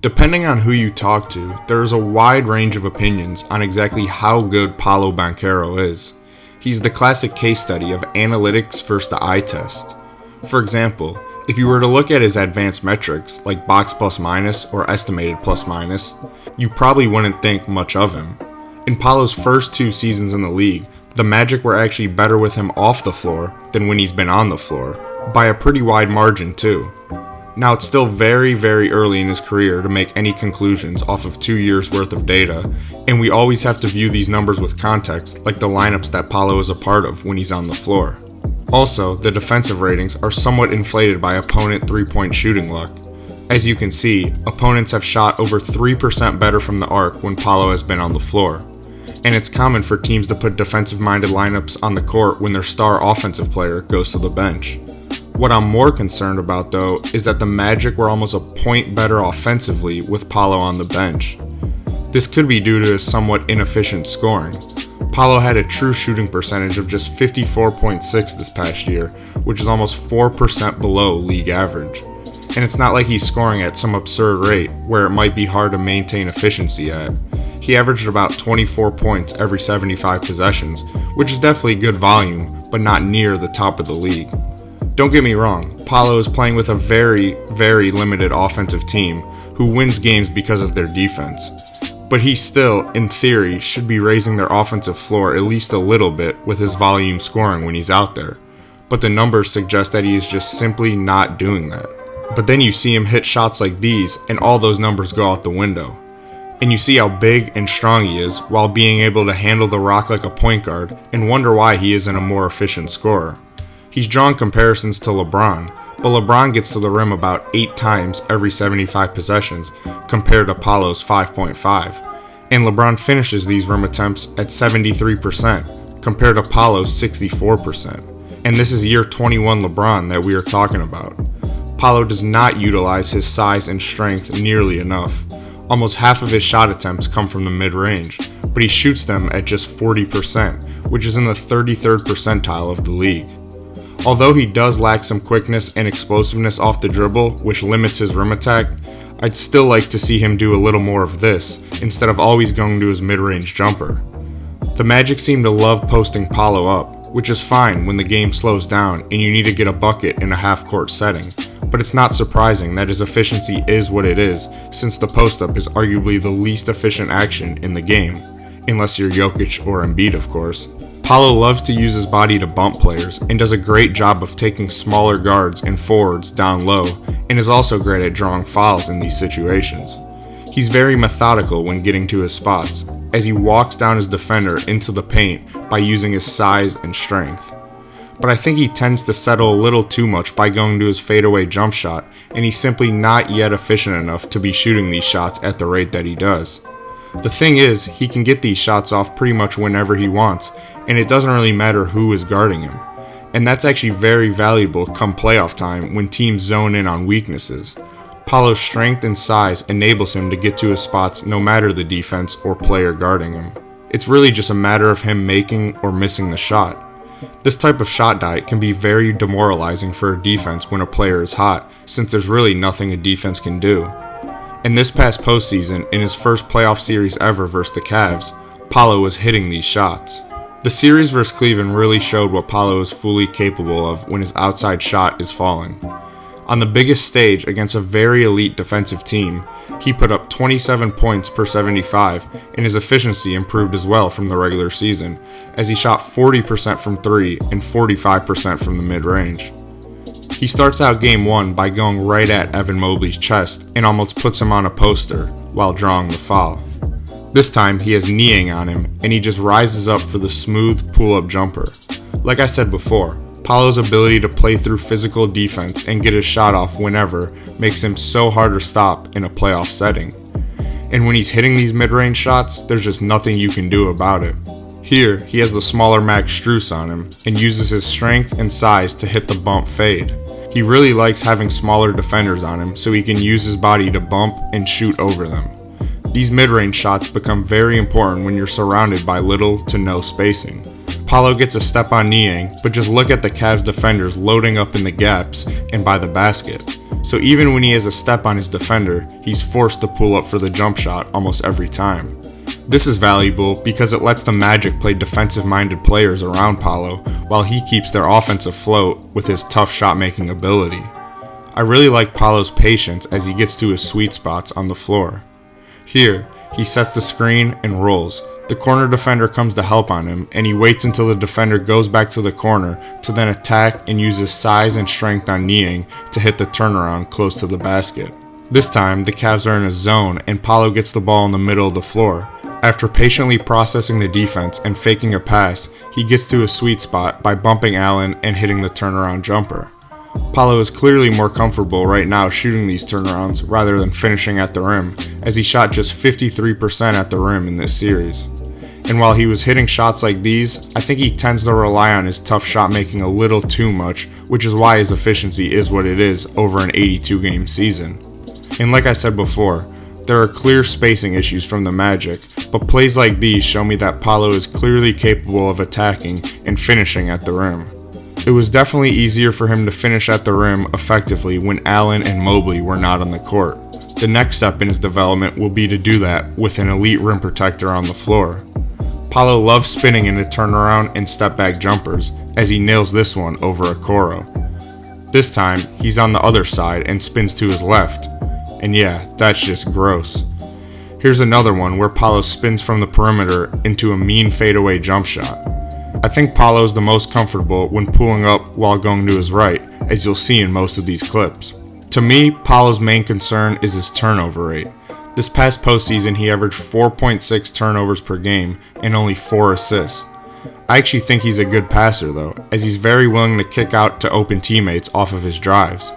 Depending on who you talk to, there is a wide range of opinions on exactly how good Paolo Banchero is. He's the classic case study of analytics versus the eye test. For example, if you were to look at his advanced metrics like box plus minus or estimated plus minus, you probably wouldn't think much of him. In Paolo's first 2 seasons in the league, the Magic were actually better with him off the floor than when he's been on the floor, by a pretty wide margin too. Now it's still very early in his career to make any conclusions off of 2 years worth of data, and we always have to view these numbers with context, like the lineups that Paolo is a part of when he's on the floor. Also, the defensive ratings are somewhat inflated by opponent 3-point shooting luck. As you can see, opponents have shot over 3% better from the arc when Paolo has been on the floor. And it's common for teams to put defensive-minded lineups on the court when their star offensive player goes to the bench. What I'm more concerned about though is that the Magic were almost a point better offensively with Paolo on the bench. This could be due to his somewhat inefficient scoring. Paolo had a true shooting percentage of just 54.6 this past year, which is almost 4% below league average. And it's not like he's scoring at some absurd rate where it might be hard to maintain efficiency at. He averaged about 24 points every 75 possessions, which is definitely good volume, but not near the top of the league. Don't get me wrong, Paolo is playing with a very limited offensive team who wins games because of their defense. But he still, in theory, should be raising their offensive floor at least a little bit with his volume scoring when he's out there. But the numbers suggest that he is just simply not doing that. But then you see him hit shots like these and all those numbers go out the window. And you see how big and strong he is while being able to handle the rock like a point guard and wonder why he isn't a more efficient scorer. He's drawn comparisons to LeBron, but LeBron gets to the rim about 8 times every 75 possessions compared to Paolo's 5.5, and LeBron finishes these rim attempts at 73% compared to Paolo's 64%. And this is year 21 LeBron that we are talking about. Paolo does not utilize his size and strength nearly enough. Almost half of his shot attempts come from the mid-range, but he shoots them at just 40%, which is in the 33rd percentile of the league. Although he does lack some quickness and explosiveness off the dribble, which limits his rim attack, I'd still like to see him do a little more of this, instead of always going to his mid-range jumper. The Magic seem to love posting Paolo up, which is fine when the game slows down and you need to get a bucket in a half-court setting, but it's not surprising that his efficiency is what it is, since the post-up is arguably the least efficient action in the game, unless you're Jokic or Embiid of course. Paolo loves to use his body to bump players and does a great job of taking smaller guards and forwards down low, and is also great at drawing fouls in these situations. He's very methodical when getting to his spots, as he walks down his defender into the paint by using his size and strength. But I think he tends to settle a little too much by going to his fadeaway jump shot, and he's simply not yet efficient enough to be shooting these shots at the rate that he does. The thing is, he can get these shots off pretty much whenever he wants, and it doesn't really matter who is guarding him. And that's actually very valuable come playoff time when teams zone in on weaknesses. Paolo's strength and size enables him to get to his spots no matter the defense or player guarding him. It's really just a matter of him making or missing the shot. This type of shot diet can be very demoralizing for a defense when a player is hot, since there's really nothing a defense can do. And this past postseason, in his first playoff series ever versus the Cavs, Paolo was hitting these shots. The series versus Cleveland really showed what Paolo is fully capable of when his outside shot is falling. On the biggest stage against a very elite defensive team, he put up 27 points per 75, and his efficiency improved as well from the regular season, as he shot 40% from 3 and 45% from the mid-range. He starts out game 1 by going right at Evan Mobley's chest and almost puts him on a poster while drawing the foul. This time he has kneeing on him and he just rises up for the smooth pull-up jumper. Like I said before, Paolo's ability to play through physical defense and get his shot off whenever makes him so hard to stop in a playoff setting. And when he's hitting these mid-range shots, there's just nothing you can do about it. Here, he has the smaller Max Strus on him and uses his strength and size to hit the bump fade. He really likes having smaller defenders on him so he can use his body to bump and shoot over them. These mid-range shots become very important when you're surrounded by little to no spacing. Paolo gets a step on Niang, but just look at the Cavs defenders loading up in the gaps and by the basket. so even when he has a step on his defender, he's forced to pull up for the jump shot almost every time. This is valuable because it lets the Magic play defensive-minded players around Paolo while he keeps their offense afloat with his tough shot-making ability. I really like Paolo's patience as he gets to his sweet spots on the floor. Here, he sets the screen and rolls. The corner defender comes to help on him, and he waits until the defender goes back to the corner to then attack and use his size and strength on kneeing to hit the turnaround close to the basket. This time, the Cavs are in a zone and Paolo gets the ball in the middle of the floor. After patiently processing the defense and faking a pass, he gets to a sweet spot by bumping Allen and hitting the turnaround jumper. Paolo is clearly more comfortable right now shooting these turnarounds rather than finishing at the rim, as he shot just 53% at the rim in this series. And while he was hitting shots like these, I think he tends to rely on his tough shot making a little too much, which is why his efficiency is what it is over an 82-game season. And like I said before, there are clear spacing issues from the Magic, but plays like these show me that Paolo is clearly capable of attacking and finishing at the rim. It was definitely easier for him to finish at the rim effectively when Allen and Mobley were not on the court. The next step in his development will be to do that with an elite rim protector on the floor. Paolo loves spinning into turnaround and step back jumpers, as he nails this one over Okoro. This time, he's on the other side and spins to his left. And yeah, that's just gross. Here's another one where Paolo spins from the perimeter into a mean fadeaway jump shot. I think Paolo is the most comfortable when pulling up while going to his right, as you'll see in most of these clips. To me, Paolo's main concern is his turnover rate. This past postseason, he averaged 4.6 turnovers per game and only 4 assists. I actually think he's a good passer though, as he's very willing to kick out to open teammates off of his drives.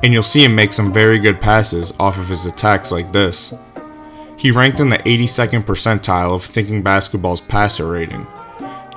And you'll see him make some very good passes off of his attacks like this. He ranked in the 82nd percentile of Thinking Basketball's passer rating.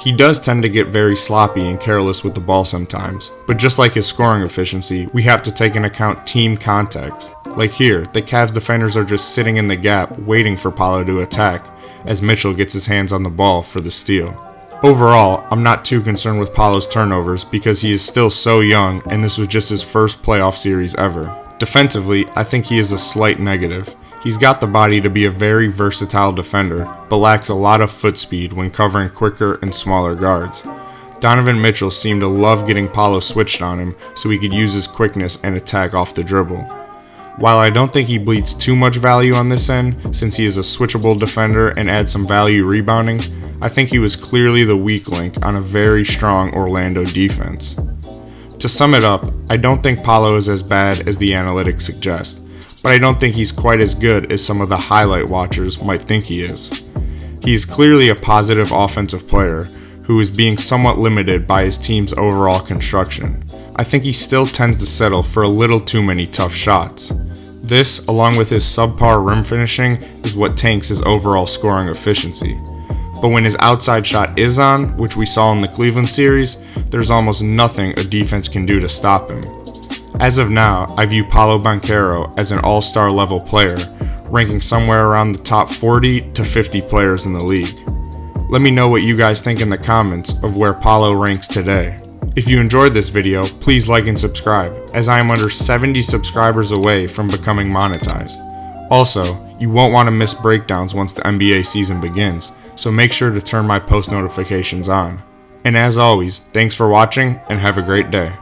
He does tend to get very sloppy and careless with the ball sometimes, but just like his scoring efficiency, we have to take into account team context. Like here, the Cavs defenders are just sitting in the gap waiting for Paolo to attack, as Mitchell gets his hands on the ball for the steal. Overall, I'm not too concerned with Paolo's turnovers because he is still so young and this was just his first playoff series ever. Defensively, I think he is a slight negative. He's got the body to be a very versatile defender, but lacks a lot of foot speed when covering quicker and smaller guards. Donovan Mitchell seemed to love getting Paolo switched on him so he could use his quickness and attack off the dribble. While I don't think he bleeds too much value on this end, since he is a switchable defender and adds some value rebounding, I think he was clearly the weak link on a very strong Orlando defense. To sum it up, I don't think Paolo is as bad as the analytics suggest, but I don't think he's quite as good as some of the highlight watchers might think he is. He is clearly a positive offensive player who is being somewhat limited by his team's overall construction. I think he still tends to settle for a little too many tough shots. This, along with his subpar rim finishing, is what tanks his overall scoring efficiency. But when his outside shot is on, which we saw in the Cleveland series, there's almost nothing a defense can do to stop him. As of now, I view Paolo Banchero as an all-star level player, ranking somewhere around the top 40 to 50 players in the league. Let me know what you guys think in the comments of where Paolo ranks today. If you enjoyed this video, please like and subscribe, as I am under 70 subscribers away from becoming monetized. Also, you won't want to miss breakdowns once the NBA season begins, so make sure to turn my post notifications on. And as always, thanks for watching and have a great day.